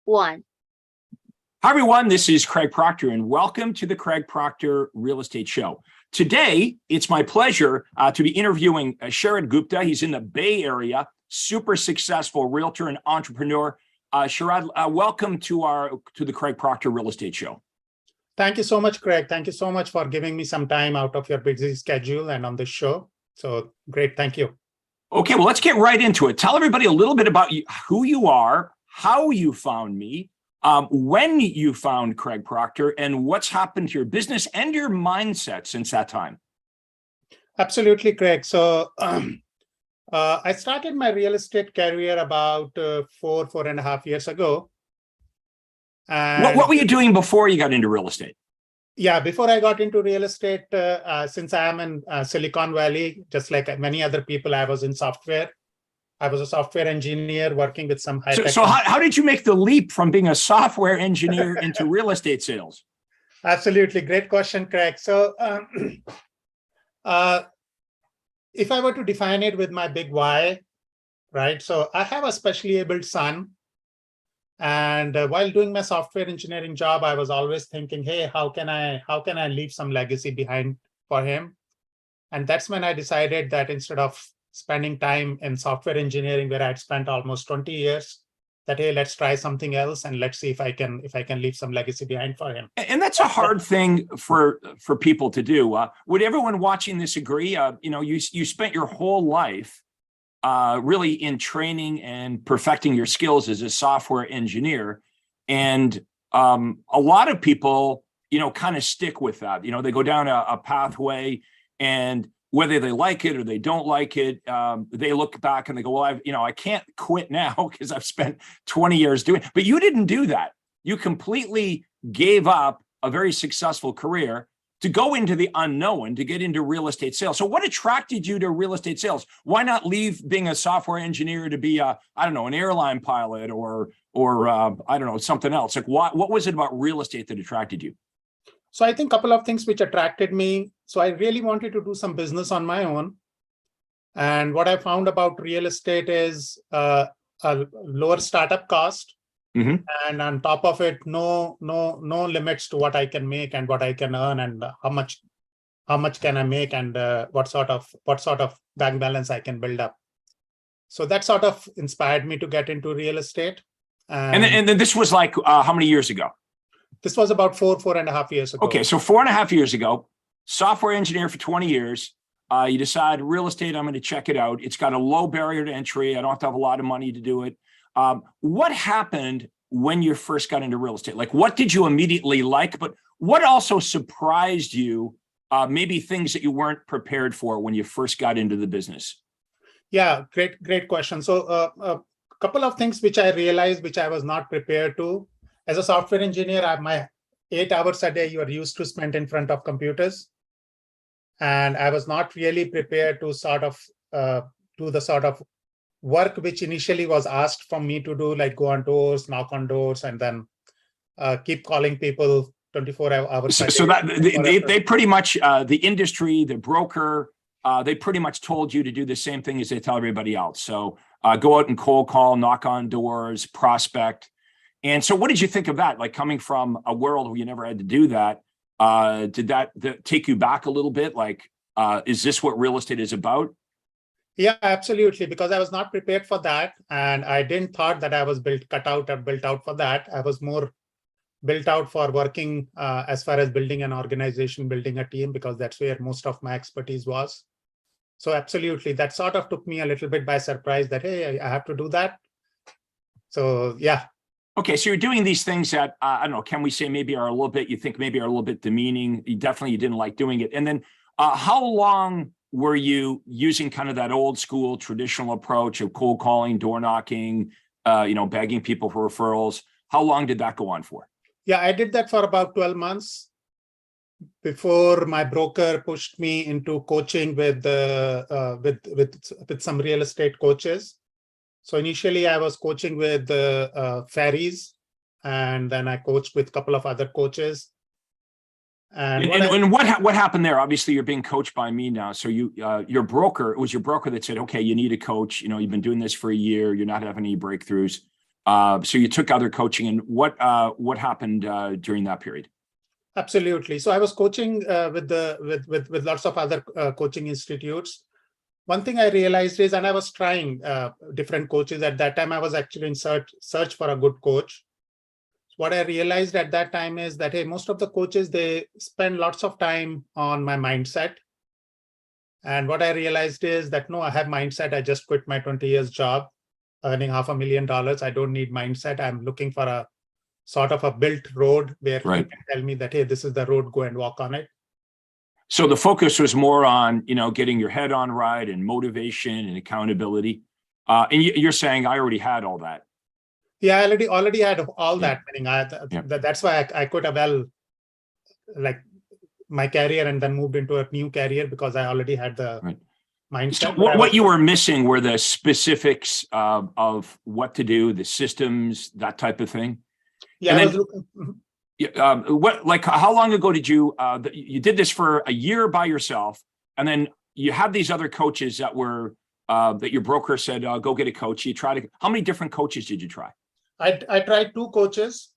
one. Hi, everyone. This is Craig Proctor, and welcome to the Craig Proctor Real Estate Show. Today, it's my pleasure to be interviewing Sharad Gupta. He's in the Bay Area, super successful realtor and entrepreneur. Sharad, welcome to the Craig Proctor Real Estate Show. Thank you so much, Craig. Thank you so much for giving me some time out of your busy schedule and on the show. So great. Thank you. Okay, well, let's get right into it. Tell everybody a little bit about you, who you are, how you found me, when you found Craig Proctor, and what's happened to your business and your mindset since that time. Absolutely, Craig. So I started my real estate career about 4.5 years ago. And what were you doing before you got into real estate? Yeah, before I got into real estate, since I am in Silicon Valley, just like many other people, I was in software. I was a software engineer working with some high-tech. So how did you make the leap from being a software engineer into real estate sales? Absolutely. Great question, Craig. So if I were to define it with my big why, right? So I have a specially abled son. And while doing my software engineering job, I was always thinking, hey, how can I leave some legacy behind for him? And that's when I decided that instead of spending time in software engineering, where I'd spent almost 20 years, that, hey, let's try something else and let's see if I can leave some legacy behind for him. And that's a hard thing for people to do. Would everyone watching this agree? You spent your whole life really in training and perfecting your skills as a software engineer. And a lot of people, kind of stick with that. They go down a pathway, and whether they like it or they don't like it, they look back and they go, well, I can't quit now because I've spent 20 years doing it. But you didn't do that. You completely gave up a very successful career to go into the unknown, to get into real estate sales. So what attracted you to real estate sales? Why not leave being a software engineer to be an airline pilot or something else? Like what was it about real estate that attracted you? So I think a couple of things which attracted me. So I really wanted to do some business on my own. And what I found about real estate is a lower startup cost. Mm-hmm. And on top of it, no limits to what I can make and what I can earn and how much can I make and what sort of bank balance I can build up. So that sort of inspired me to get into real estate. And then this was like how many years ago? This was about 4.5 years ago. Okay, so 4.5 years ago, software engineer for 20 years. You decide real estate, I'm going to check it out. It's got a low barrier to entry. I don't have to have a lot of money to do it. What happened when you first got into real estate? Like, what did you immediately like? But what also surprised you? Maybe things that you weren't prepared for when you first got into the business? Yeah, great question. So a couple of things which I realized, which I was not prepared to. As a software engineer, my 8 hours a day you are used to spend in front of computers. And I was not really prepared to sort of do the sort of work which initially was asked from me to do, like go on doors, knock on doors, and then keep calling people 24 hours a day. So that they pretty much, the industry, the broker, they pretty much told you to do the same thing as they tell everybody else. So go out and cold call, knock on doors, prospect. And so what did you think of that? Like, coming from a world where you never had to do that, did that take you back a little bit? Like, is this what real estate is about? Yeah, absolutely. Because I was not prepared for that. And I didn't thought that I was built out for that. I was more built out for working as far as building an organization, building a team, because that's where most of my expertise was. So absolutely, that sort of took me a little bit by surprise that, hey, I have to do that. So yeah. Okay, so you're doing these things that, I don't know, can we say maybe are a little bit, you think maybe are a little bit demeaning. You didn't like doing it. And then how long were you using kind of that old school traditional approach of cold calling, door knocking, begging people for referrals? How long did that go on for? Yeah, I did that for about 12 months before my broker pushed me into coaching with some real estate coaches. So initially I was coaching with Ferries, and then I coached with a couple of other coaches. And what happened there? Obviously, you're being coached by me now. So your broker, it was your broker that said, okay, you need a coach. You've been doing this for a year. You're not having any breakthroughs. So you took other coaching, and what happened during that period? Absolutely. So I was coaching with lots of other coaching institutes. One thing I realized is, and I was trying different coaches at that time. I was actually in search for a good coach. What I realized at that time is that, hey, most of the coaches, they spend lots of time on my mindset. And what I realized is that, no, I have mindset. I just quit my 20 years job, earning $500,000. I don't need mindset. I'm looking for a sort of a built road where you can tell me that, hey, this is the road, go and walk on it. So the focus was more on, getting your head on right and motivation and accountability. And you're saying I already had all that. Yeah, I already had all that. Meaning that's why I could have like my career and then moved into a new career, because I already had the mindset. So what you were missing were the specifics of what to do, the systems, that type of thing. Yeah, and how long ago did you did this for a year by yourself, and then you had these other coaches that were that your broker said go get a coach. You tried how many different coaches did you try? I tried 2 coaches.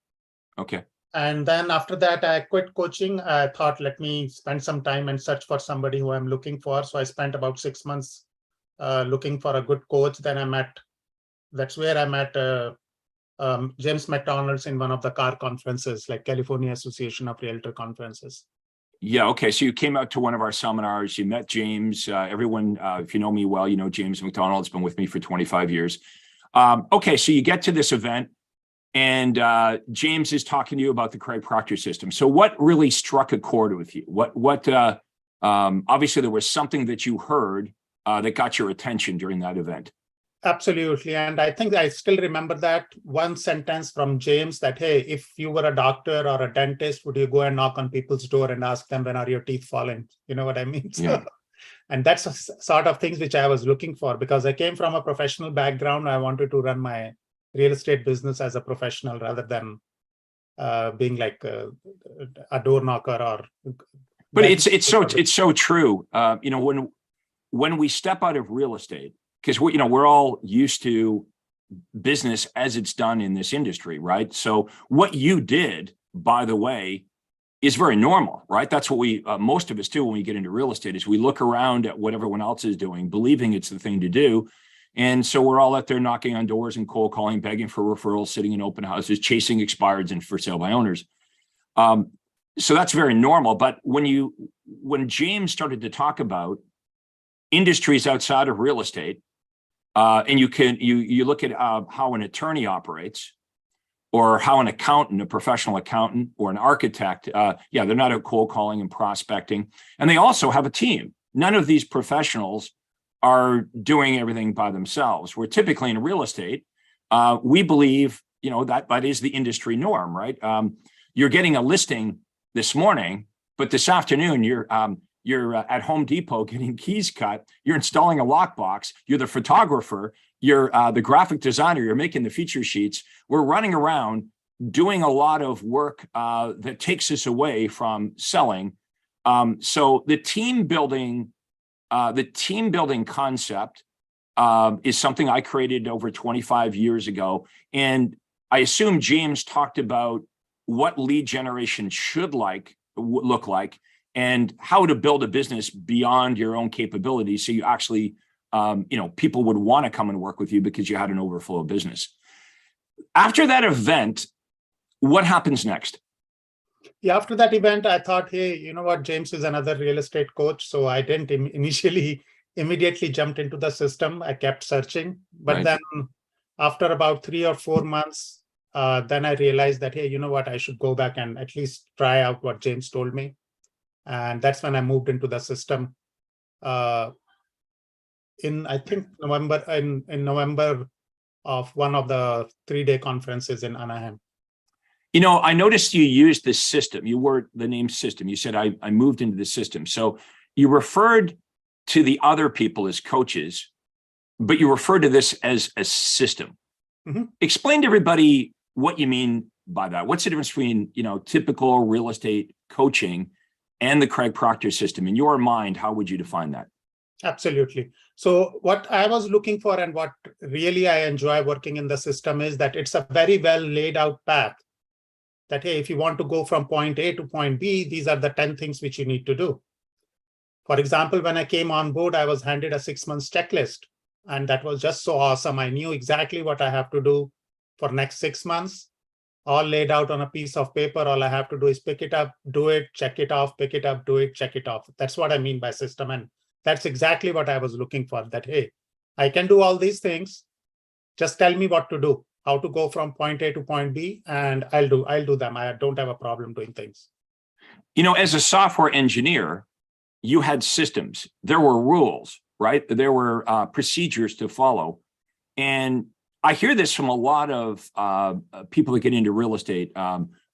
Okay. And then after that, I quit coaching. I thought, let me spend some time and search for somebody who I'm looking for. So I spent about 6 months looking for a good coach. Then that's where I met James McDonald's in one of the car conferences, like California Association of Realtor conferences. Yeah. Okay. So you came out to one of our seminars, you met James. Everyone, if you know me well, you know James McDonald's been with me for 25 years. Okay. So you get to this event, and James is talking to you about the Craig Proctor system. So what really struck a chord with you? Obviously there was something that you heard that got your attention during that event. Absolutely. And I think I still remember that one sentence from James that, hey, if you were a doctor or a dentist, would you go and knock on people's door and ask them, when are your teeth falling? You know what I mean? Yeah. And that's a sort of things which I was looking for, because I came from a professional background. I wanted to run my real estate business as a professional rather than being like a door knocker or. But it's so true. When we step out of real estate, because we're all used to business as it's done in this industry, right? So what you did, by the way, is very normal, right? That's what we most of us do when we get into real estate, is we look around at what everyone else is doing, believing it's the thing to do. And so we're all out there knocking on doors and cold calling, begging for referrals, sitting in open houses, chasing expireds and for sale by owners. So that's very normal. But when James started to talk about industries outside of real estate, and you look at how an attorney operates, or how an accountant, a professional accountant, or an architect, they're not out cold calling and prospecting. And they also have a team. None of these professionals are doing everything by themselves. We're typically in real estate. We believe, that is the industry norm, right? You're getting a listing this morning, but this afternoon you're at Home Depot getting keys cut. You're installing a lockbox. You're the photographer. You're the graphic designer. You're making the feature sheets. We're running around doing a lot of work that takes us away from selling. So the team building concept is something I created over 25 years ago. And I assume James talked about what lead generation should look like, and how to build a business beyond your own capabilities. So you actually, people would want to come and work with you because you had an overflow of business. After that event, what happens next? Yeah, after that event, I thought, hey, you know what, James is another real estate coach. So I didn't immediately jumped into the system. I kept searching. But then after about 3 or 4 months, then I realized that, hey, you know what, I should go back and at least try out what James told me. And that's when I moved into the system in, I think, November, in November of one of the 3-day conferences in Anaheim. I noticed you used this system. You wore the name system. You said, I moved into the system. So you referred to the other people as coaches, but you referred to this as a system. Mm-hmm. Explain to everybody what you mean by that. What's the difference between, typical real estate coaching and the Craig Proctor system? In your mind, how would you define that? Absolutely. So what I was looking for and what really I enjoy working in the system is that it's a very well laid out path that, hey, if you want to go from point A to point B, these are the 10 things which you need to do. For example, when I came on board, I was handed a 6-month checklist, and that was just so awesome. I knew exactly what I have to do for next 6 months, all laid out on a piece of paper. All I have to do is pick it up, do it, check it off, pick it up, do it, check it off. That's what I mean by system. And that's exactly what I was looking for, that, hey, I can do all these things. Just tell me what to do, how to go from point A to point B, and I'll do them. I don't have a problem doing things. As a software engineer, you had systems. There were rules, right? There were procedures to follow. And I hear this from a lot of people that get into real estate,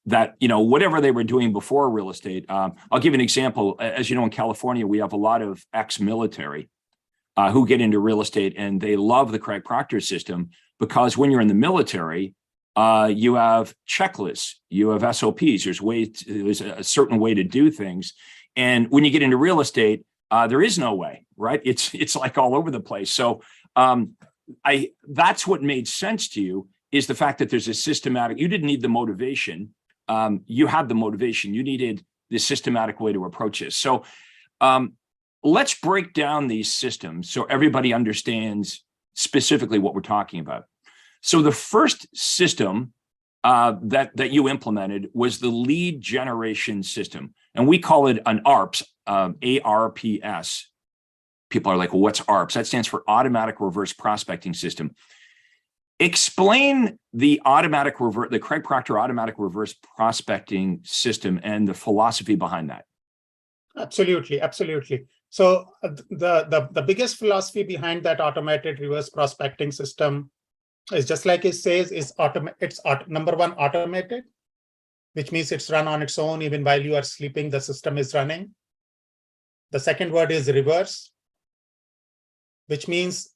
that, whatever they were doing before real estate. I'll give you an example. As you know, in California, we have a lot of ex-military who get into real estate, and they love the Craig Proctor system because when you're in the military, you have checklists, you have SOPs, there's a certain way to do things. And when you get into real estate, there is no way, right? It's like all over the place. So that's what made sense to you, is the fact that there's a systematic, you didn't need the motivation. You had the motivation. You needed the systematic way to approach this. So let's break down these systems so everybody understands specifically what we're talking about. So the first system that you implemented was the lead generation system. And we call it an ARPS, ARPS. People are like, well, what's ARPS? That stands for Automatic Reverse Prospecting System. Explain the Craig Proctor Automatic Reverse Prospecting System and the philosophy behind that. Absolutely. So the biggest philosophy behind that automated reverse prospecting system is, just like it says, number one, automated, which means it's run on its own. Even while you are sleeping, the system is running. The second word is reverse, which means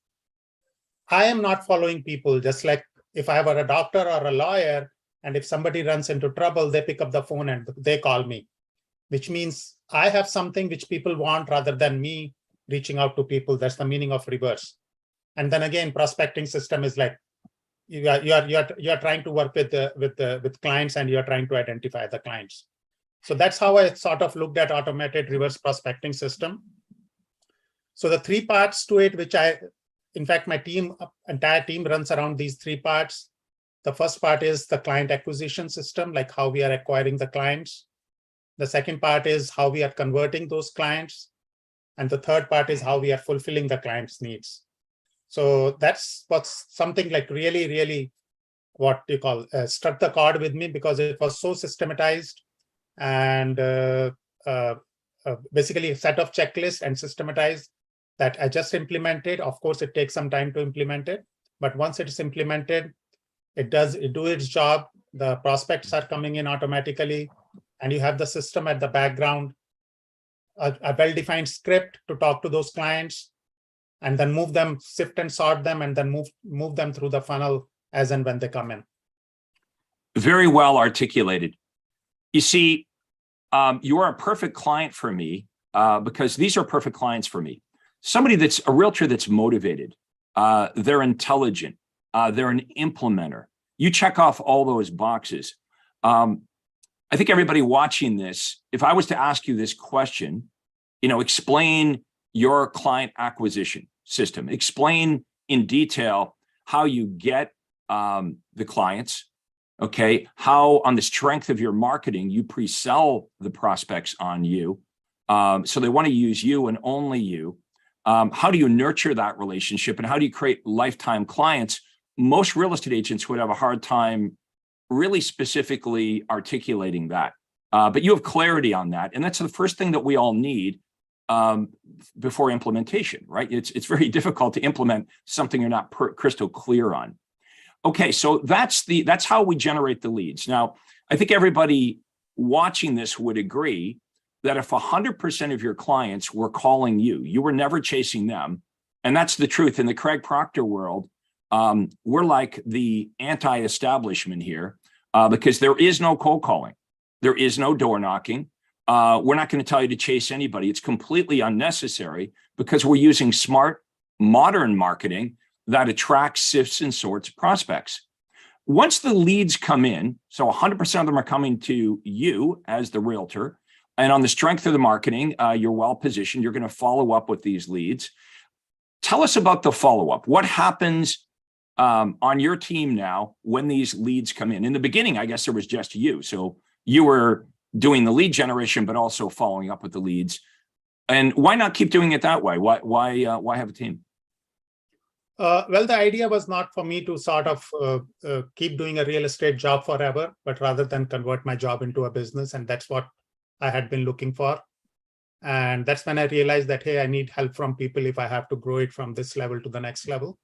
I am not following people. Just like if I were a doctor or a lawyer, and if somebody runs into trouble, they pick up the phone and they call me, which means I have something which people want rather than me reaching out to people. That's the meaning of reverse. And then again, prospecting system is like, you are trying to work with clients, and you are trying to identify the clients. So that's how I sort of looked at automated reverse prospecting system. So the 3 parts to it, which in fact, my entire team runs around these 3 parts. The first part is the client acquisition system, like how we are acquiring the clients. The second part is how we are converting those clients. And the third part is how we are fulfilling the client's needs. So that's what's something like really, really what you call struck the chord with me, because it was so systematized and basically a set of checklists and systematized that I just implemented. Of course, it takes some time to implement it, but once it is implemented, it do its job. The prospects are coming in automatically, and you have the system at the background, a well-defined script to talk to those clients, and then move them, sift and sort them, and then move them through the funnel as and when they come in. Very well articulated. You see, you are a perfect client for me because these are perfect clients for me. Somebody that's a realtor that's motivated, they're intelligent, they're an implementer. You check off all those boxes. I think everybody watching this, if I was to ask you this question, explain your client acquisition system, explain in detail how you get the clients, okay, how on the strength of your marketing, you pre-sell the prospects on you. So they want to use you and only you. How do you nurture that relationship, and how do you create lifetime clients? Most real estate agents would have a hard time really specifically articulating that. But you have clarity on that. And that's the first thing that we all need before implementation, right? It's very difficult to implement something you're not crystal clear on. Okay, so that's how we generate the leads. Now, I think everybody watching this would agree that if 100% of your clients were calling you, you were never chasing them. And that's the truth. In the Craig Proctor world, we're like the anti-establishment here because there is no cold calling. There is no door knocking. We're not going to tell you to chase anybody. It's completely unnecessary because we're using smart modern marketing that attracts, sifts, and sorts prospects. Once the leads come in, so 100% of them are coming to you as the realtor, and on the strength of the marketing, you're well positioned, you're going to follow up with these leads. Tell us about the follow-up. What happens on your team now when these leads come in? In the beginning, I guess there was just you. So you were doing the lead generation, but also following up with the leads. And why not keep doing it that way? Why have a team? Well, the idea was not for me to sort of keep doing a real estate job forever, but rather than convert my job into a business. And that's what I had been looking for. And that's when I realized that, hey, I need help from people if I have to grow it from this level to the next level.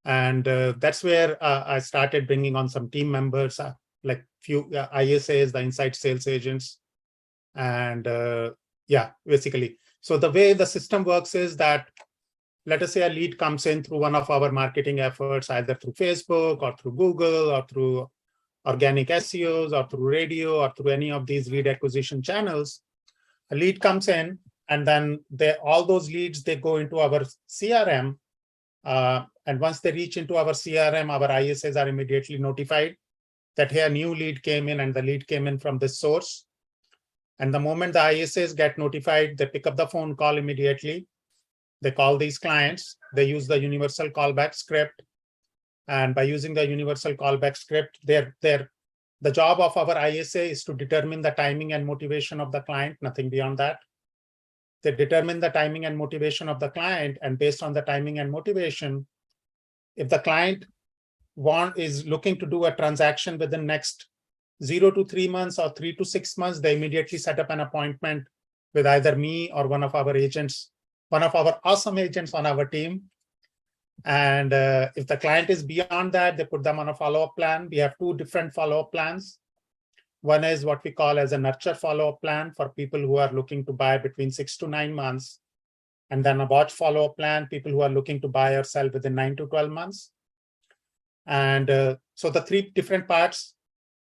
And that's where I started bringing on some team members, like few ISAs, the inside sales agents. And basically. So the way the system works is that, let us say a lead comes in through one of our marketing efforts, either through Facebook or through Google or through organic SEOs or through radio or through any of these lead acquisition channels. A lead comes in, and then all those leads, they go into our CRM. And once they reach into our CRM, our ISAs are immediately notified that, hey, a new lead came in and the lead came in from this source. And the moment the ISAs get notified, they pick up the phone call immediately. They call these clients. They use the universal callback script. And by using the universal callback script, the job of our ISA is to determine the timing and motivation of the client, nothing beyond that. They determine the timing and motivation of the client. And based on the timing and motivation, if the client is looking to do a transaction within next 0 to 3 months or 3 to 6 months, they immediately set up an appointment with either me or one of our agents, one of our awesome agents on our team. And if the client is beyond that, they put them on a follow-up plan. We have 2 different follow-up plans. One is what we call as a nurture follow-up plan for people who are looking to buy between 6 to 9 months. And then a watch follow-up plan, people who are looking to buy or sell within 9 to 12 months. And so the 3 different parts,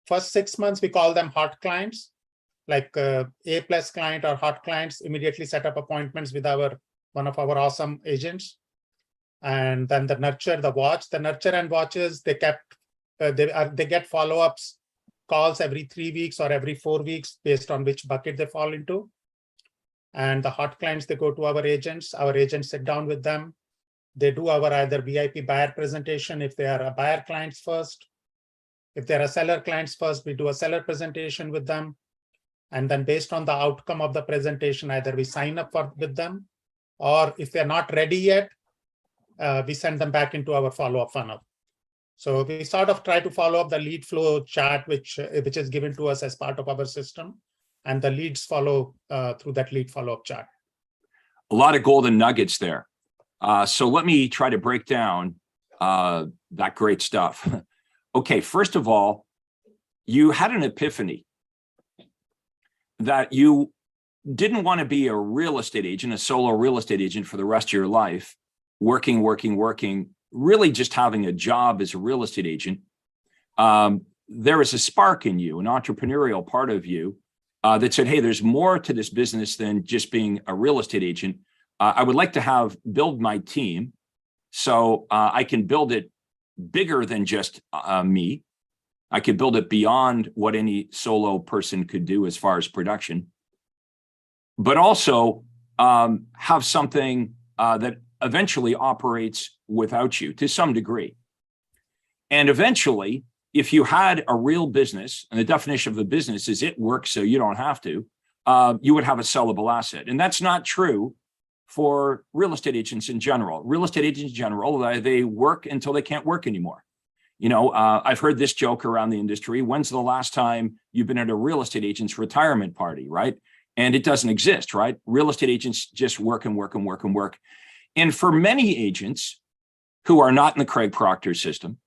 first 6 months, we call them hot clients, like A+ client or hot clients immediately set up appointments with one of our awesome agents. And then the nurture, the watch, the nurture and watches, they get follow-ups calls every 3 weeks or every 4 weeks based on which bucket they fall into. And the hot clients, they go to our agents sit down with them. They do our either VIP buyer presentation if they are a buyer clients first. If they're a seller clients first, we do a seller presentation with them. And then based on the outcome of the presentation, either we sign up with them, or if they're not ready yet, we send them back into our follow-up funnel. So we sort of try to follow up the lead flow chart, which is given to us as part of our system, and the leads follow through that lead follow-up chart. A lot of golden nuggets there. So let me try to break down that great stuff. Okay, first of all, you had an epiphany that you didn't want to be a real estate agent, a solo real estate agent for the rest of your life, working, really just having a job as a real estate agent. There was a spark in you, an entrepreneurial part of you that said, hey, there's more to this business than just being a real estate agent. I would like to build my team so I can build it bigger than just me. I could build it beyond what any solo person could do as far as production, but also have something that eventually operates without you to some degree. And eventually, if you had a real business, and the definition of the business is it works so you don't have to, you would have a sellable asset. And that's not true for real estate agents in general. Real estate agents in general, they work until they can't work anymore. I've heard this joke around the industry. When's the last time you've been at a real estate agent's retirement party, right? And it doesn't exist, right? Real estate agents just work and work and work and work. And for many agents who are not in the Craig Proctor system,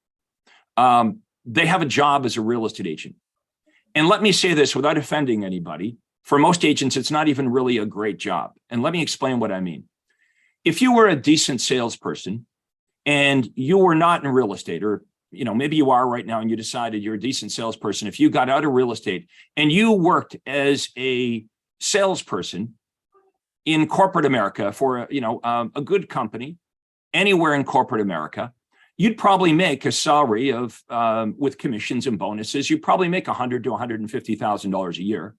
they have a job as a real estate agent. And let me say this without offending anybody. For most agents, it's not even really a great job. And let me explain what I mean. If you were a decent salesperson and you were not in real estate, or maybe you are right now and you decided you're a decent salesperson, if you got out of real estate and you worked as a salesperson in corporate America for a good company, anywhere in corporate America, you'd probably make a salary of, with commissions and bonuses, you'd probably make $100,000 to $150,000 a year.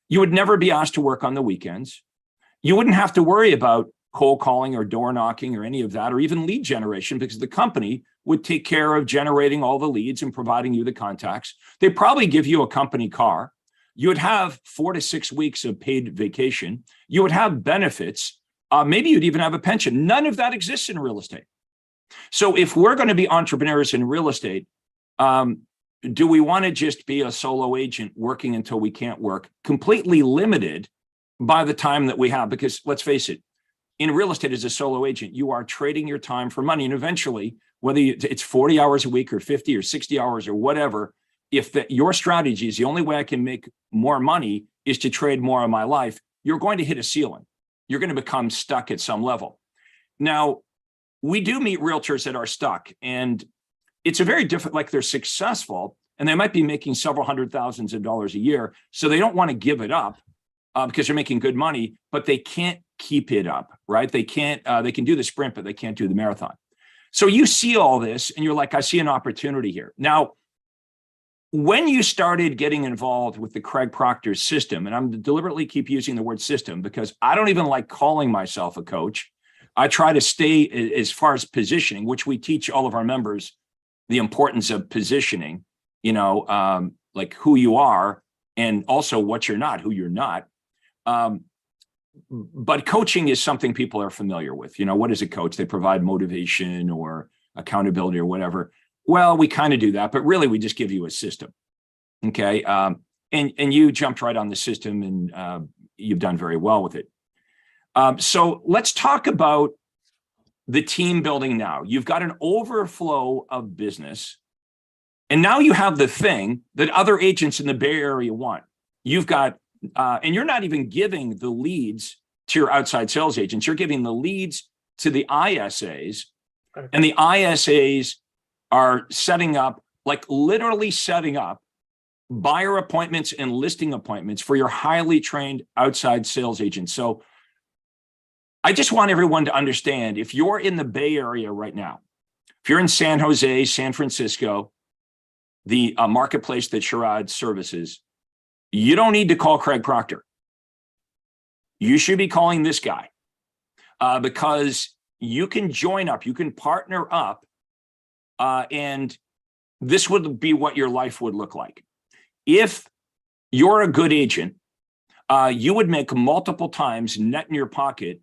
You would never be asked to work on the weekends. You wouldn't have to worry about cold calling or door knocking or any of that, or even lead generation, because the company would take care of generating all the leads and providing you the contacts. They'd probably give you a company car. You would have 4 to 6 weeks of paid vacation. You would have benefits. Maybe you'd even have a pension. None of that exists in real estate. So if we're going to be entrepreneurs in real estate, do we want to just be a solo agent working until we can't work, completely limited by the time that we have? Because let's face it, in real estate as a solo agent, you are trading your time for money. And eventually, whether it's 40 hours a week or 50 or 60 hours or whatever, if your strategy is the only way I can make more money is to trade more of my life, you're going to hit a ceiling. You're going to become stuck at some level. Now, we do meet realtors that are stuck, and it's a very different, like they're successful and they might be making several $100,000s a year. So they don't want to give it up because they're making good money, but they can't keep it up, right? They can't, they can do the sprint, but they can't do the marathon. So you see all this and you're like, I see an opportunity here. Now, when you started getting involved with the Craig Proctor system, and I'm deliberately keep using the word system because I don't even like calling myself a coach. I try to stay as far as positioning, which we teach all of our members the importance of positioning, you know, like who you are and also what you're not, who you're not. But coaching is something people are familiar with. You know, what is a coach? They provide motivation or accountability or whatever. Well, we kind of do that, but really we just give you a system. Okay. And you jumped right on the system and you've done very well with it. So let's talk about the team building now. You've got an overflow of business, and now you have the thing that other agents in the Bay Area want. You've got, and you're not even giving the leads to your outside sales agents. You're giving the leads to the ISAs, and the ISAs are setting up, like literally setting up buyer appointments and listing appointments for your highly trained outside sales agents. So I just want everyone to understand, if you're in the Bay Area right now, if you're in San Jose, San Francisco, the marketplace that Sharad services, you don't need to call Craig Proctor. You should be calling this guy because you can join up, you can partner up, and this would be what your life would look like. If you're a good agent, you would make multiple times net in your pocket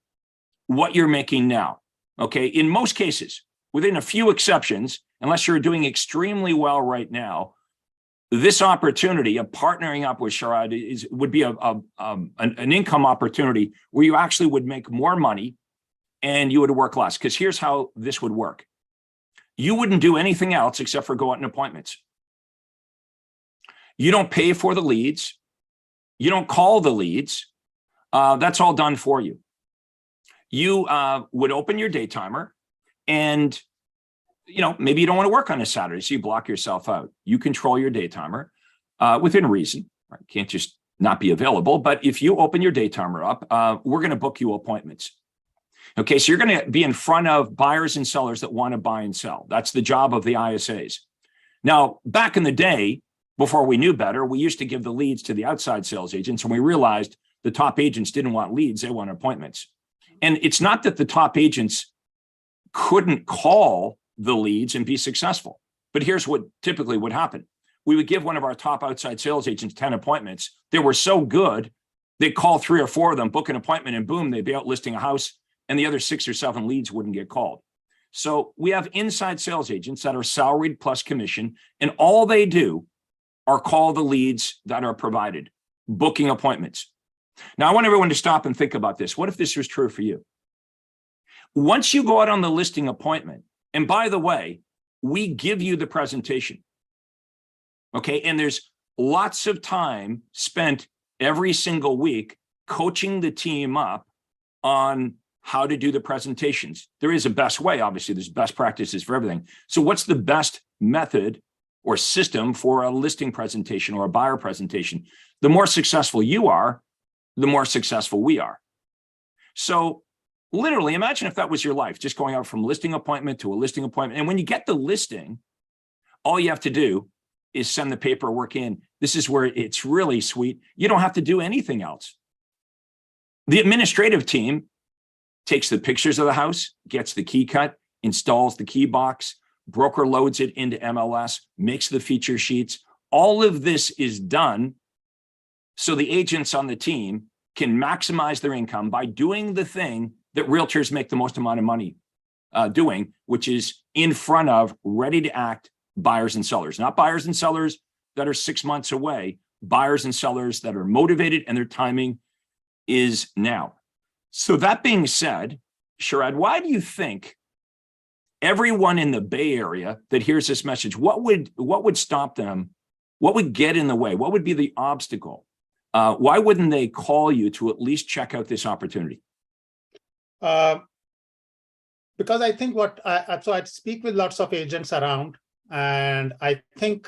what you're making now. Okay. In most cases, within a few exceptions, unless you're doing extremely well right now, this opportunity of partnering up with Sharad would be an income opportunity where you actually would make more money and you would work less. Because here's how this would work. You wouldn't do anything else except for go out in appointments. You don't pay for the leads. You don't call the leads. That's all done for you. You would open your day timer, and you know, maybe you don't want to work on a Saturday, so you block yourself out. You control your day timer within reason. Right? Can't just not be available. But if you open your day timer up, we're going to book you appointments. Okay, so you're going to be in front of buyers and sellers that want to buy and sell. That's the job of the ISAs. Now, back in the day, before we knew better, we used to give the leads to the outside sales agents, and we realized the top agents didn't want leads, they want appointments. And it's not that the top agents couldn't call the leads and be successful, but here's what typically would happen. We would give one of our top outside sales agents 10 appointments. They were so good, they'd call 3 or 4 of them, book an appointment, and boom, they'd be out listing a house, and the other 6 or 7 leads wouldn't get called. So we have inside sales agents that are salaried plus commission, and all they do are call the leads that are provided, booking appointments. Now, I want everyone to stop and think about this. What if this was true for you? Once you go out on the listing appointment, and by the way, we give you the presentation, okay? And there's lots of time spent every single week coaching the team up on how to do the presentations. There is a best way, obviously, there's best practices for everything. So what's the best method or system for a listing presentation or a buyer presentation? The more successful you are, the more successful we are. So Literally, imagine if that was your life, just going out from listing appointment to a listing appointment. And when you get the listing, all you have to do is send the paperwork in. This is where it's really sweet. You don't have to do anything else. The administrative team takes the pictures of the house, gets the key cut, installs the key box, broker loads it into MLS, makes the feature sheets. All of this is done so the agents on the team can maximize their income by doing the thing that realtors make the most amount of money doing, which is in front of ready to act buyers and sellers, not buyers and sellers that are 6 months away, buyers and sellers that are motivated and their timing is now. So that being said, Sharad, why do you think everyone in the Bay Area that hears this message, what would stop them? What would get in the way? What would be the obstacle? Why wouldn't they call you to at least check out this opportunity? Because I think so I speak with lots of agents around, and I think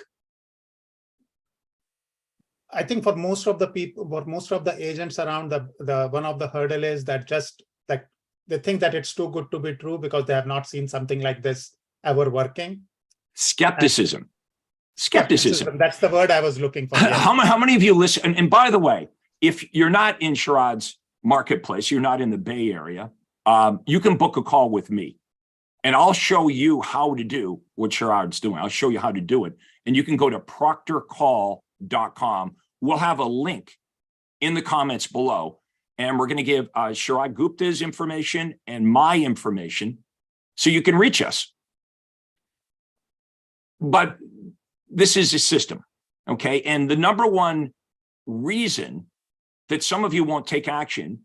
for most of the people, for most of the agents around, the one of the hurdle is that just like they think that it's too good to be true because they have not seen something like this ever working. Skepticism. Skepticism. That's the word I was looking for. How many of you listen? And by the way, if you're not in Sharad's marketplace, you're not in the Bay Area, you can book a call with me and I'll show you how to do what Sharad's doing. I'll show you how to do it. And you can go to proctorcall.com. We'll have a link in the comments below. And we're going to give Sharad Gupta's information and my information so you can reach us. But this is a system, okay? And the number one reason that some of you won't take action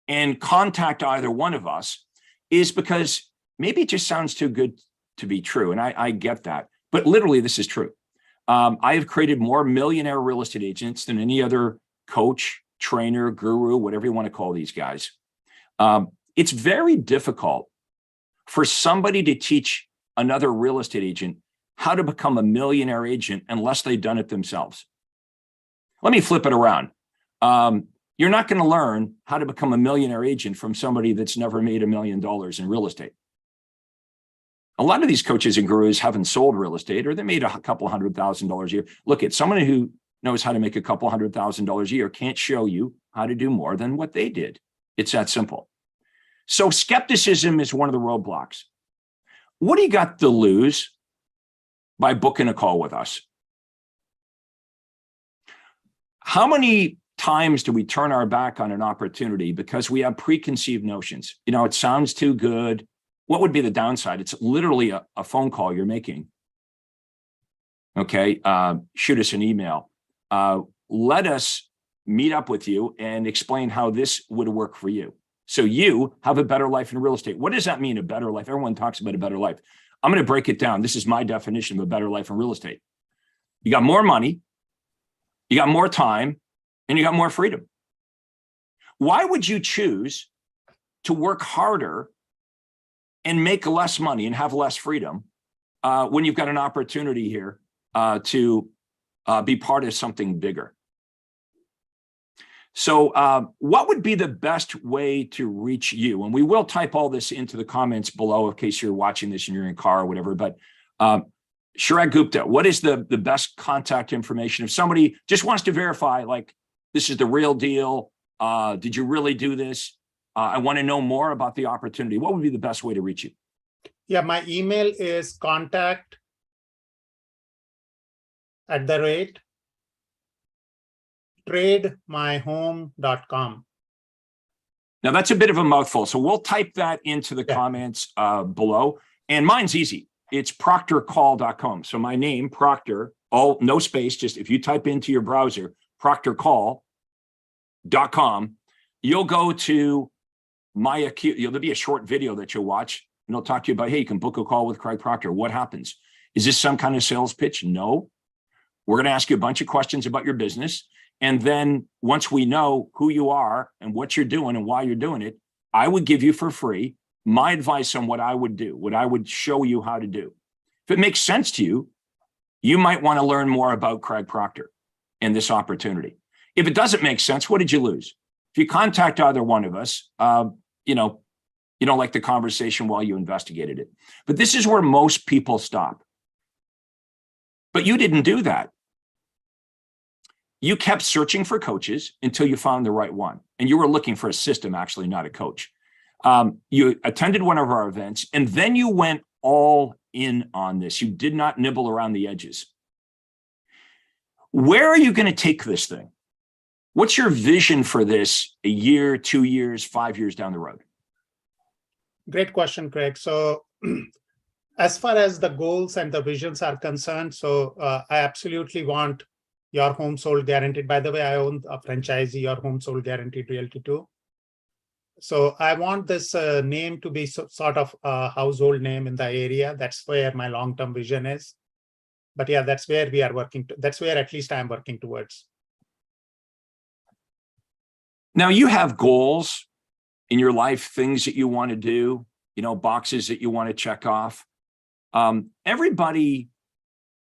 and contact either one of us is because maybe it just sounds too good to be true. And I get that, but literally this is true. I have created more millionaire real estate agents than any other coach, trainer, guru, whatever you want to call these guys. It's very difficult for somebody to teach another real estate agent how to become a millionaire agent unless they've done it themselves. Let me flip it around. You're not going to learn how to become a millionaire agent from somebody that's never made $1 million in real estate. A lot of these coaches and gurus haven't sold real estate, or they made a couple $100,000 a year. Look, at someone who knows how to make a couple $100,000 a year can't show you how to do more than what they did. It's that simple. So skepticism is one of the roadblocks. What do you got to lose by booking a call with us? How many times do we turn our back on an opportunity because we have preconceived notions? You know, it sounds too good. What would be the downside? It's literally a phone call you're making. Okay, shoot us an email. Let us meet up with you and explain how this would work for you. So you have a better life in real estate. What does that mean, a better life? Everyone talks about a better life. I'm going to break it down. This is my definition of a better life in real estate. You got more money, you got more time, and you got more freedom. Why would you choose to work harder and make less money and have less freedom when you've got an opportunity here to be part of something bigger? So what would be the best way to reach you? And we will type all this into the comments below in case you're watching this and you're in a car or whatever. But Sharad Gupta, what is the best contact information? If somebody just wants to verify, like, this is the real deal, did you really do this? I want to know more about the opportunity. What would be the best way to reach you? Yeah, my email is contact@trademyhome.com. Now that's a bit of a mouthful, so we'll type that into the comments below. And mine's easy. It's proctorcall.com. So my name, Proctor, all no space, just if you type into your browser, proctorcall.com, you'll go to there'll be a short video that you'll watch, and it'll talk to you about, hey, you can book a call with Craig Proctor. What happens? Is this some kind of sales pitch? No. We're going to ask you a bunch of questions about your business. And then once we know who you are and what you're doing and why you're doing it, I would give you for free my advice on what I would do, what I would show you how to do. If it makes sense to you, you might want to learn more about Craig Proctor and this opportunity. If it doesn't make sense, what did you lose? If you contact either one of us, You don't like the conversation while you investigated it. But this is where most people stop. But you didn't do that. You kept searching for coaches until you found the right one. And you were looking for a system, actually, not a coach. You attended one of our events, and then you went all in on this. You did not nibble around the edges. Where are you going to take this thing? What's your vision for this a year, 2 years, 5 years down the road? Great question, Craig. So as far as the goals and the visions are concerned, so I absolutely want Your Home Sold Guaranteed. By the way, I own a franchisee, Your Home Sold Guaranteed Realty too. So I want this name to be sort of a household name in the area. That's where my long-term vision is. But yeah, that's where we are working. That's where at least I'm working towards. Now you have goals in your life, things that you want to do, boxes that you want to check off. Everybody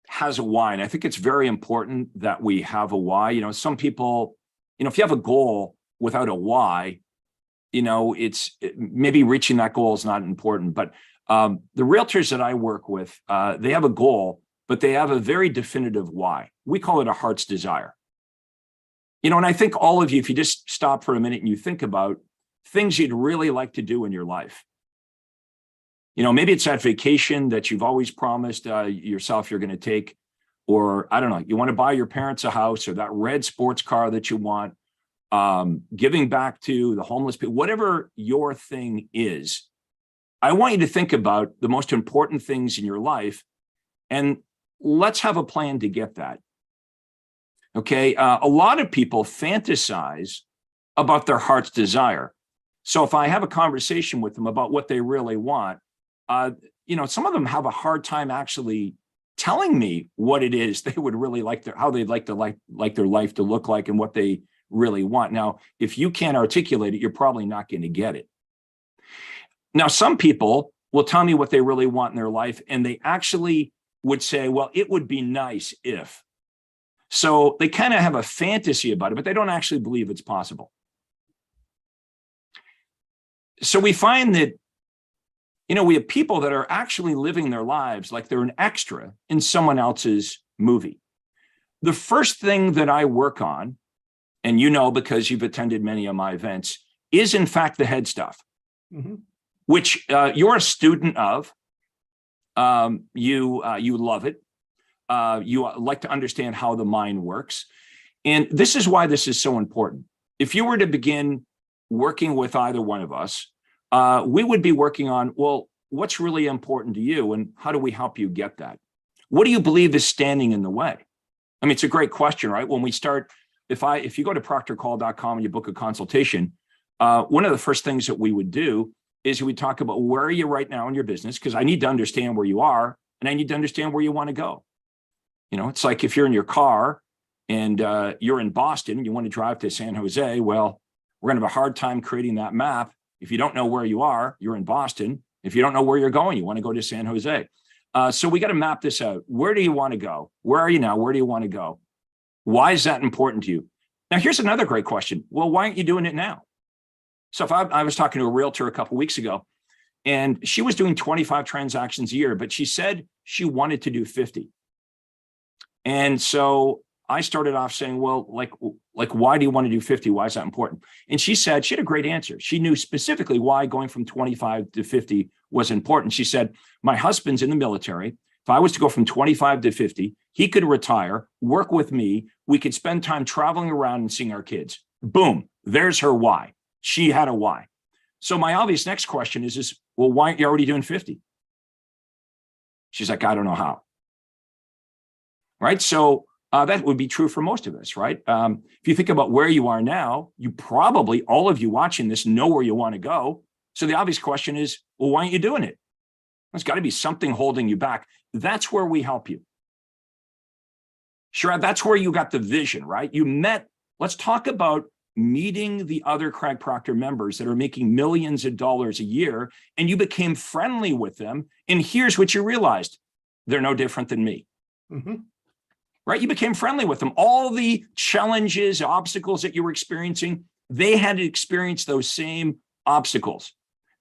has a why. And I think it's very important that we have a why. Some people, if you have a goal without a why, maybe reaching that goal is not important. But the realtors that I work with, they have a goal, but they have a very definitive why. We call it a heart's desire. And I think all of you, if you just stop for a minute and you think about things you'd really like to do in your life. Maybe it's that vacation that you've always promised yourself you're going to take, or I don't know, you want to buy your parents a house, or that red sports car that you want, giving back to the homeless people, whatever your thing is. I want you to think about the most important things in your life, and let's have a plan to get that. Okay, a lot of people fantasize about their heart's desire. So if I have a conversation with them about what they really want, some of them have a hard time actually telling me what it is they would really like, how they'd like their life to look like and what they really want. Now, if you can't articulate it, you're probably not going to get it. Now, some people will tell me what they really want in their life, and they actually would say, well, it would be nice if. So they kind of have a fantasy about it, but they don't actually believe it's possible. So we find that, we have people that are actually living their lives like they're an extra in someone else's movie. The first thing that I work on, and because you've attended many of my events, is in fact the head stuff, which you're a student of. You love it. You like to understand how the mind works. And this is why this is so important. If you were to begin working with either one of us, we would be working on, well, what's really important to you and how do we help you get that? What do you believe is standing in the way? I mean, it's a great question, right? When we start, if you go to proctorcall.com and you book a consultation, one of the first things that we would do is we talk about where are you right now in your business? Because I need to understand where you are and I need to understand where you want to go. It's like if you're in your car and you're in Boston and you want to drive to San Jose, well, we're going to have a hard time creating that map. If you don't know where you are, you're in Boston. If you don't know where you're going, you want to go to San Jose. So we got to map this out. Where do you want to go? Where are you now? Where do you want to go? Why is that important to you? Now, here's another great question. Well, why aren't you doing it now? So if I was talking to a realtor a couple of weeks ago, and she was doing 25 transactions a year, but she said she wanted to do 50. And so I started off saying, well, like, why do you want to do 50? Why is that important? And she said, she had a great answer. She knew specifically why going from 25 to 50 was important. She said, my husband's in the military. If I was to go from 25 to 50, he could retire, work with me. We could spend time traveling around and seeing our kids. Boom. There's her why. She had a why. So my obvious next question is, well, why aren't you already doing 50? She's like, I don't know how. Right. So that would be true for most of us, right? If you think about where you are now, you probably, all of you watching this, know where you want to go. So the obvious question is, well, why aren't you doing it? There's got to be something holding you back. That's where we help you. Sharad, that's where you got the vision, right? You met, let's talk about meeting the other Craig Proctor members that are making millions of dollars a year, and you became friendly with them. And here's what you realized. They're no different than me. Right? You became friendly with them. All the challenges, obstacles that you were experiencing, they had to experience those same obstacles.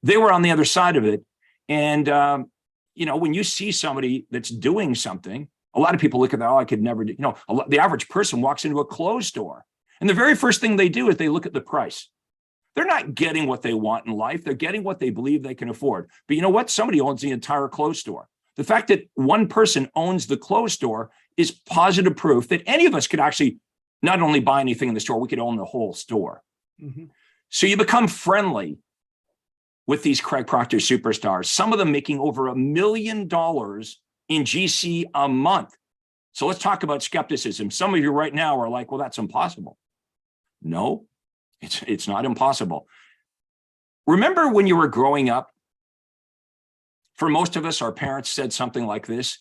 They were on the other side of it. And, when you see somebody that's doing something, a lot of people look at that, oh, I could never do, the average person walks into a clothes store. And the very first thing they do is they look at the price. They're not getting what they want in life. They're getting what they believe they can afford. But you know what? Somebody owns the entire clothes store. The fact that one person owns the clothes store is positive proof that any of us could actually not only buy anything in the store, we could own the whole store. Mm-hmm. So you become friendly with these Craig Proctor superstars, some of them making over $1 million in GC a month. So let's talk about skepticism. Some of you right now are like, well, that's impossible. No, it's not impossible. Remember when you were growing up? For most of us, our parents said something like this.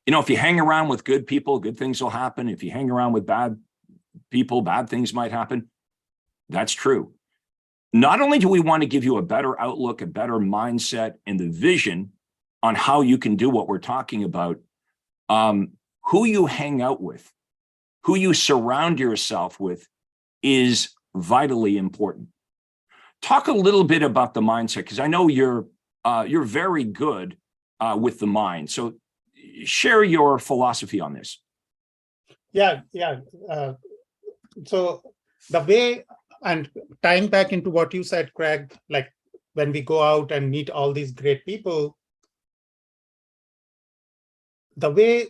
If you hang around with good people, good things will happen. If you hang around with bad people, bad things might happen. That's true. Not only do we want to give you a better outlook, a better mindset, and the vision on how you can do what we're talking about, who you hang out with, who you surround yourself with is vitally important. Talk a little bit about the mindset, because I know you're very good with the mind. So share your philosophy on this. Yeah. So the way, and tying back into what you said, Craig, like when we go out and meet all these great people, the way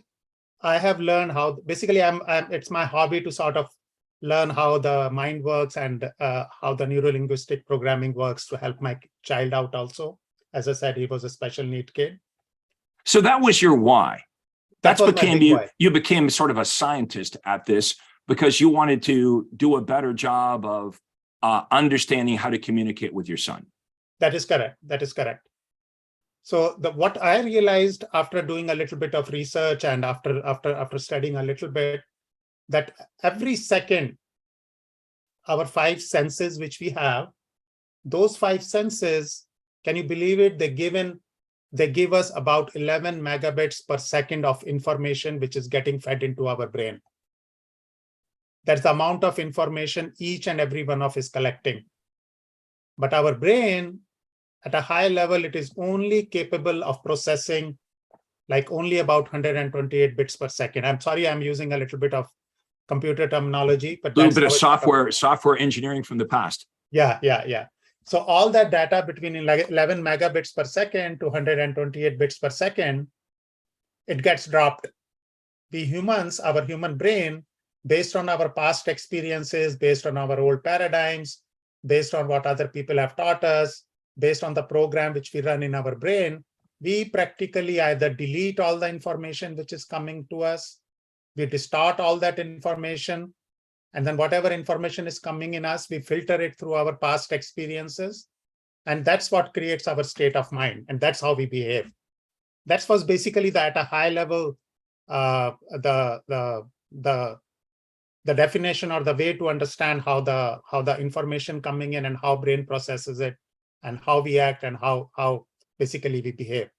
I have learned how, basically it's my hobby to sort of learn how the mind works and how the neuro linguistic programming works to help my child out also. As I said, he was a special need kid. So that was your why. That became you became sort of a scientist at this because you wanted to do a better job of understanding how to communicate with your son. That is correct. So what I realized after doing a little bit of research and after studying a little bit, that every second, our 5 senses which we have, those 5 senses, can you believe it? They give us about 11 megabits per second of information which is getting fed into our brain. That's the amount of information each and every one of us is collecting. But our brain, at a high level, it is only capable of processing like only about 128 bits per second. I'm sorry, I'm using a little bit of computer terminology, but a little bit of software engineering from the past. Yeah. So all that data between 11 megabits per second to 128 bits per second, it gets dropped. We humans, our human brain, based on our past experiences, based on our old paradigms, based on what other people have taught us, based on the program which we run in our brain, we practically either delete all the information which is coming to us, we distort all that information, and then whatever information is coming in us, we filter it through our past experiences. And that's what creates our state of mind. And that's how we behave. That was basically at a high level, the definition or the way to understand how the information coming in and how brain processes it and how we act and how basically we behave.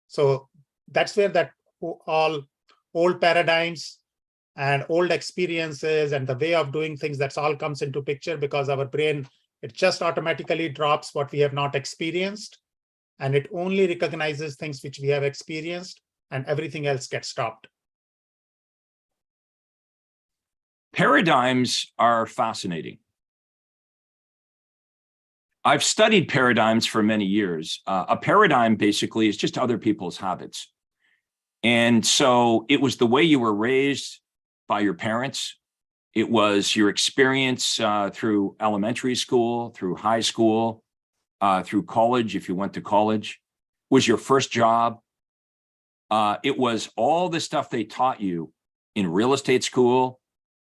So that's where that all old paradigms and old experiences and the way of doing things, that's all comes into picture, because our brain, it just automatically drops what we have not experienced, and it only recognizes things which we have experienced, and everything else gets stopped. Paradigms are fascinating. I've studied paradigms for many years. A paradigm basically is just other people's habits. And so it was the way you were raised by your parents. It was your experience through elementary school, through high school, through college, if you went to college, was your first job. It was all the stuff they taught you in real estate school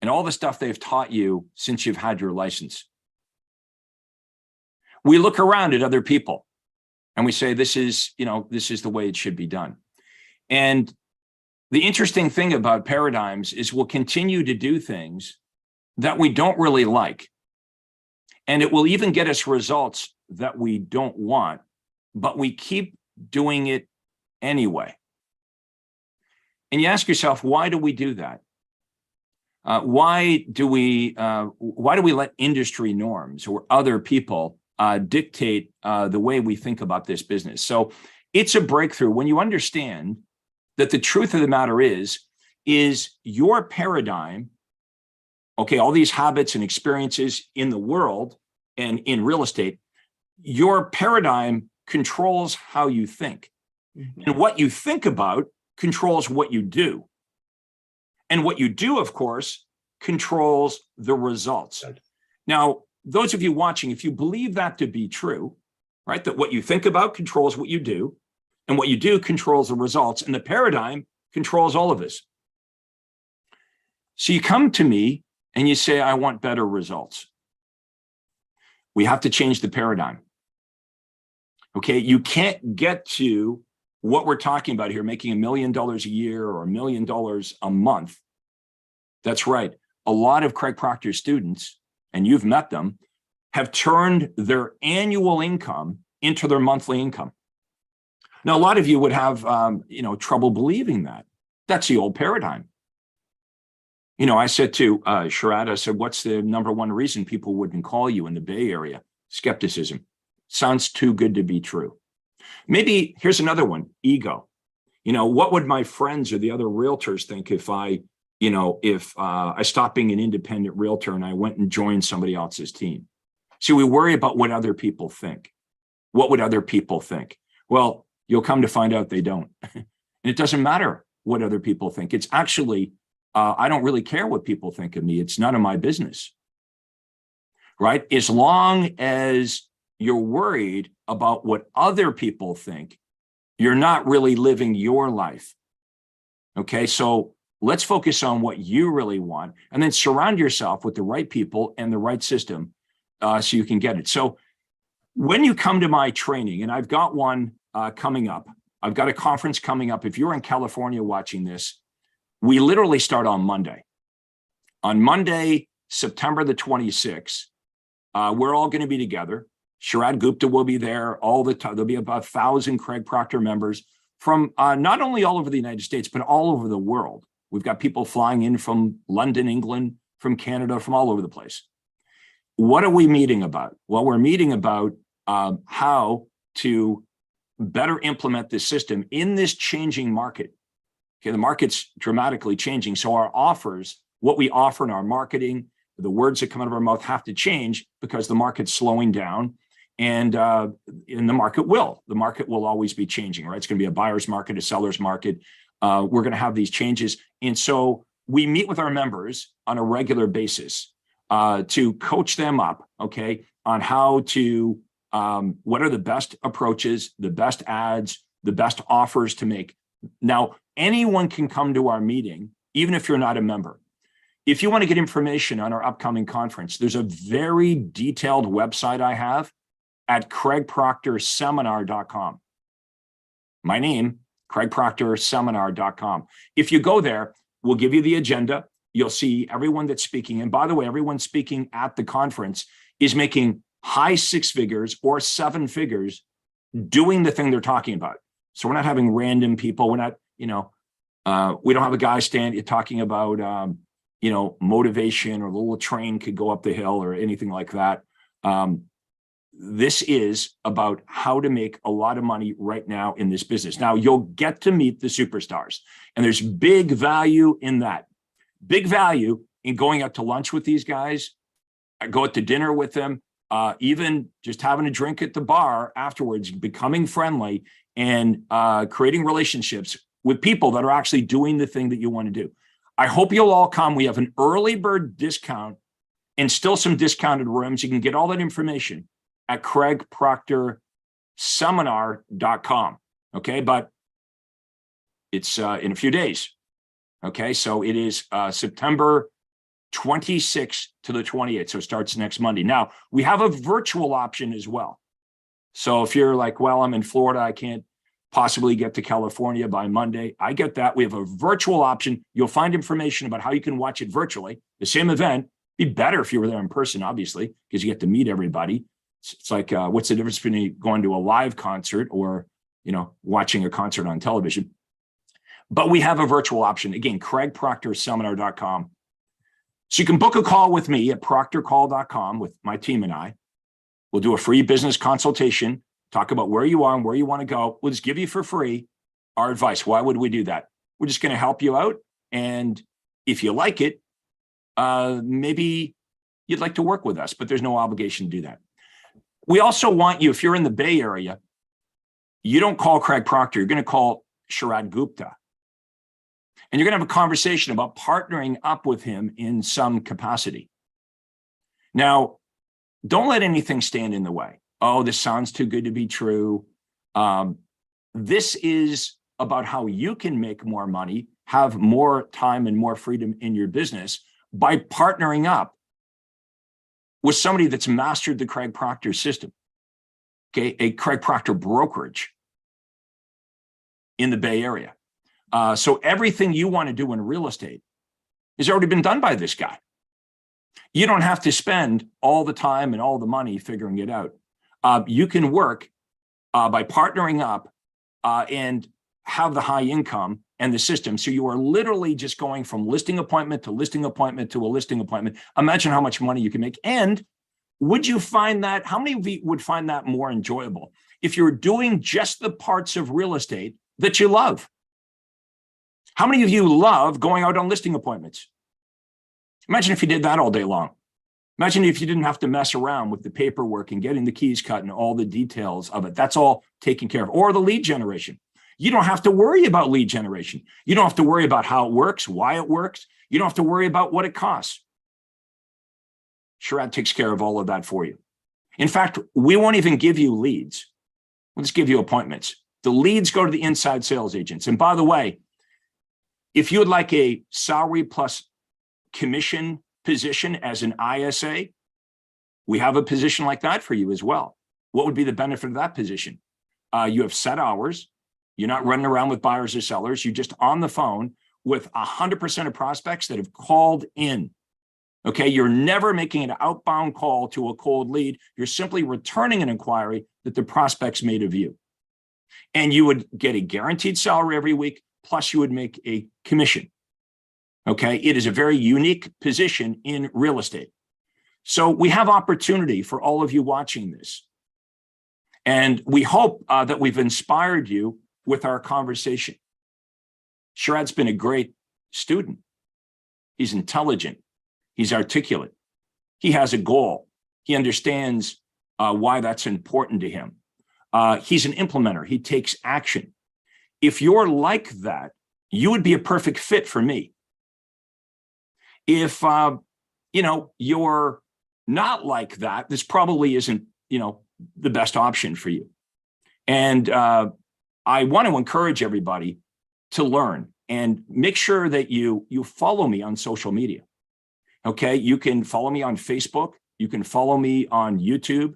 and all the stuff they've taught you since you've had your license. We look around at other people and we say, this is the way it should be done. And the interesting thing about paradigms is we'll continue to do things that we don't really like. And it will even get us results that we don't want, but we keep doing it anyway. And you ask yourself, why do we do that? Why do we let industry norms or other people dictate the way we think about this business. So it's a breakthrough when you understand that the truth of the matter is your paradigm, okay, all these habits and experiences in the world and in real estate, your paradigm controls how you think. And what you think about controls what you do. And what you do, of course, controls the results. Right. Now, those of you watching, if you believe that to be true, right, that what you think about controls what you do, and what you do controls the results, and the paradigm controls all of this. So you come to me and you say, I want better results. We have to change the paradigm. Okay, you can't get to what we're talking about here, making $1 million a year or $1 million a month. That's right. A lot of Craig Proctor students, and you've met them, have turned their annual income into their monthly income. Now, a lot of you would have, trouble believing that. That's the old paradigm. I said to Sharad, I said, what's the number one reason people wouldn't call you in the Bay Area? Skepticism. Sounds too good to be true. Maybe here's another one, ego. What would my friends or the other realtors think if I stopped being an independent realtor and I went and joined somebody else's team? See, we worry about what other people think. What would other people think? Well, you'll come to find out they don't. And it doesn't matter what other people think. It's actually, I don't really care what people think of me. It's none of my business, right? As long as you're worried about what other people think, you're not really living your life. Okay, so let's focus on what you really want and then surround yourself with the right people and the right system so you can get it. So when you come to my training, and I've got one coming up, I've got a conference coming up. If you're in California watching this, we literally start on Monday. On Monday, September the 26th, we're all going to be together. Sharad Gupta will be there all the time. There'll be about 1,000 Craig Proctor members from not only all over the United States, but all over the world. We've got people flying in from London, England, from Canada, from all over the place. What are we meeting about? Well, we're meeting about how to better implement this system in this changing market. Okay, the market's dramatically changing. So our offers, what we offer in our marketing, the words that come out of our mouth have to change because the market's slowing down. And the market will always be changing, right? It's going to be a buyer's market, a seller's market. We're going to have these changes. And so we meet with our members on a regular basis to coach them up, okay, on how to, what are the best approaches, the best ads, the best offers to make. Now, anyone can come to our meeting, even if you're not a member. If you want to get information on our upcoming conference, there's a very detailed website I have at craigproctorseminar.com. My name, craigproctorseminar.com. If you go there, we'll give you the agenda. You'll see everyone that's speaking. And by the way, everyone speaking at the conference is making high 6 figures or 7 figures doing the thing they're talking about. So we're not having random people. We're not, we don't have a guy talking about, motivation or the little train could go up the hill or anything like that. This is about how to make a lot of money right now in this business. Now, you'll get to meet the superstars, and there's big value in that. Big value in going out to lunch with these guys, go out to dinner with them, even just having a drink at the bar afterwards, becoming friendly and creating relationships with people that are actually doing the thing that you want to do. I hope you'll all come. We have an early bird discount and still some discounted rooms. You can get all that information at craigproctorseminar.com. Okay, but it's in a few days. Okay, so it is September 26th to the 28th. So it starts next Monday. Now, we have a virtual option as well. So if you're like, well, I'm in Florida, I can't possibly get to California by Monday. I get that. We have a virtual option. You'll find information about how you can watch it virtually. The same event. Be better if you were there in person, obviously, because you get to meet everybody. It's like, what's the difference between going to a live concert or, watching a concert on television? But we have a virtual option. Again, craigproctorseminar.com. So you can book a call with me at proctorcall.com with my team and I. We'll do a free business consultation, talk about where you are and where you want to go. We'll just give you for free our advice. Why would we do that? We're just going to help you out. And if you like it, maybe you'd like to work with us, but there's no obligation to do that. We also want you, if you're in the Bay Area, you don't call Craig Proctor, you're going to call Sharad Gupta. And you're going to have a conversation about partnering up with him in some capacity. Now, don't let anything stand in the way. Oh, this sounds too good to be true. This is about how you can make more money, have more time and more freedom in your business by partnering up with somebody that's mastered the Craig Proctor system, okay, a Craig Proctor brokerage in the Bay Area. So everything you want to do in real estate has already been done by this guy. You don't have to spend all the time and all the money figuring it out. You can work by partnering up and have the high income and the system. So you are literally just going from listing appointment to listing appointment to a listing appointment. Imagine how much money you can make. And would you find that, how many of you would find that more enjoyable if you're doing just the parts of real estate that you love? How many of you love going out on listing appointments? Imagine if you did that all day long. Imagine if you didn't have to mess around with the paperwork and getting the keys cut and all the details of it. That's all taken care of. Or the lead generation. You don't have to worry about lead generation. You don't have to worry about how it works, why it works. You don't have to worry about what it costs. Sharad takes care of all of that for you. In fact, we won't even give you leads. We'll just give you appointments. The leads go to the inside sales agents. And by the way, if you would like a salary plus commission position as an ISA, we have a position like that for you as well. What would be the benefit of that position? You have set hours. You're not running around with buyers or sellers. You're just on the phone with 100% of prospects that have called in. Okay, you're never making an outbound call to a cold lead. You're simply returning an inquiry that the prospects made of you. And you would get a guaranteed salary every week, plus you would make a commission. Okay, it is a very unique position in real estate. So we have opportunity for all of you watching this. And we hope that we've inspired you with our conversation. Sharad's been a great student. He's intelligent. He's articulate. He has a goal. He understands why that's important to him. He's an implementer. He takes action. If you're like that, you would be a perfect fit for me. If you're not like that, this probably isn't the best option for you. And I want to encourage everybody to learn and make sure that you follow me on social media. Okay, you can follow me on Facebook. You can follow me on YouTube.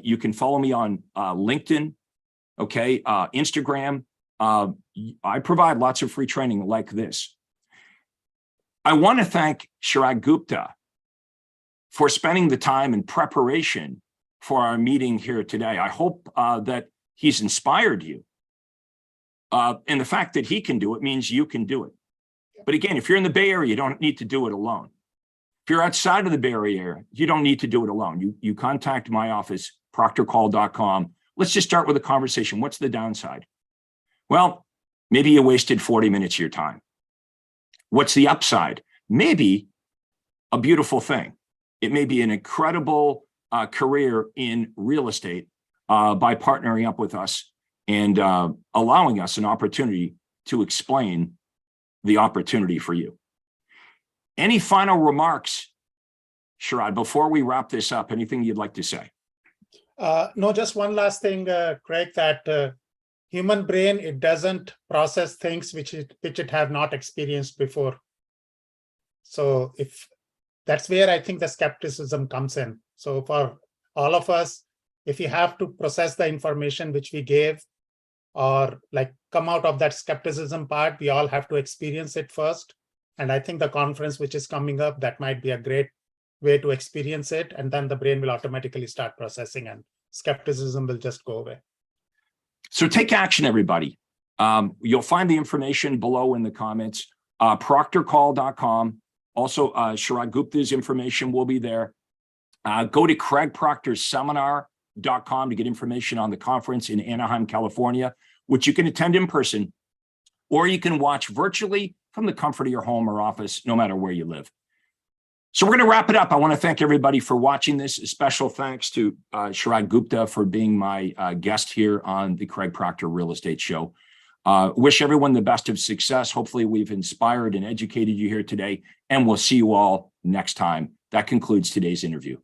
You can follow me on LinkedIn. Okay, Instagram. I provide lots of free training like this. I want to thank Sharad Gupta for spending the time in preparation for our meeting here today. I hope that he's inspired you. And the fact that he can do it means you can do it. But again, if you're in the Bay Area, you don't need to do it alone. If you're outside of the Bay Area, you don't need to do it alone. You contact my office, proctorcall.com. Let's just start with a conversation. What's the downside? Well, maybe you wasted 40 minutes of your time. What's the upside? Maybe a beautiful thing. It may be an incredible career in real estate by partnering up with us and allowing us an opportunity to explain the opportunity for you. Any final remarks, Sharad, before we wrap this up? Anything you'd like to say? No, just one last thing, Craig, that human brain, it doesn't process things which it have not experienced before. So if that's where I think the skepticism comes in. So for all of us, if you have to process the information which we gave or like come out of that skepticism part, we all have to experience it first. And I think the conference which is coming up, that might be a great way to experience it. And then the brain will automatically start processing and skepticism will just go away. So take action, everybody. You'll find the information below in the comments, proctorcall.com. Also, Sharad Gupta's information will be there. Go to craigproctorseminar.com to get information on the conference in Anaheim, California, which you can attend in person, or you can watch virtually from the comfort of your home or office, no matter where you live. So we're going to wrap it up. I want to thank everybody for watching this. A special thanks to Sharad Gupta for being my guest here on the Craig Proctor Real Estate Show. Wish everyone the best of success. Hopefully we've inspired and educated you here today, and we'll see you all next time. That concludes today's interview.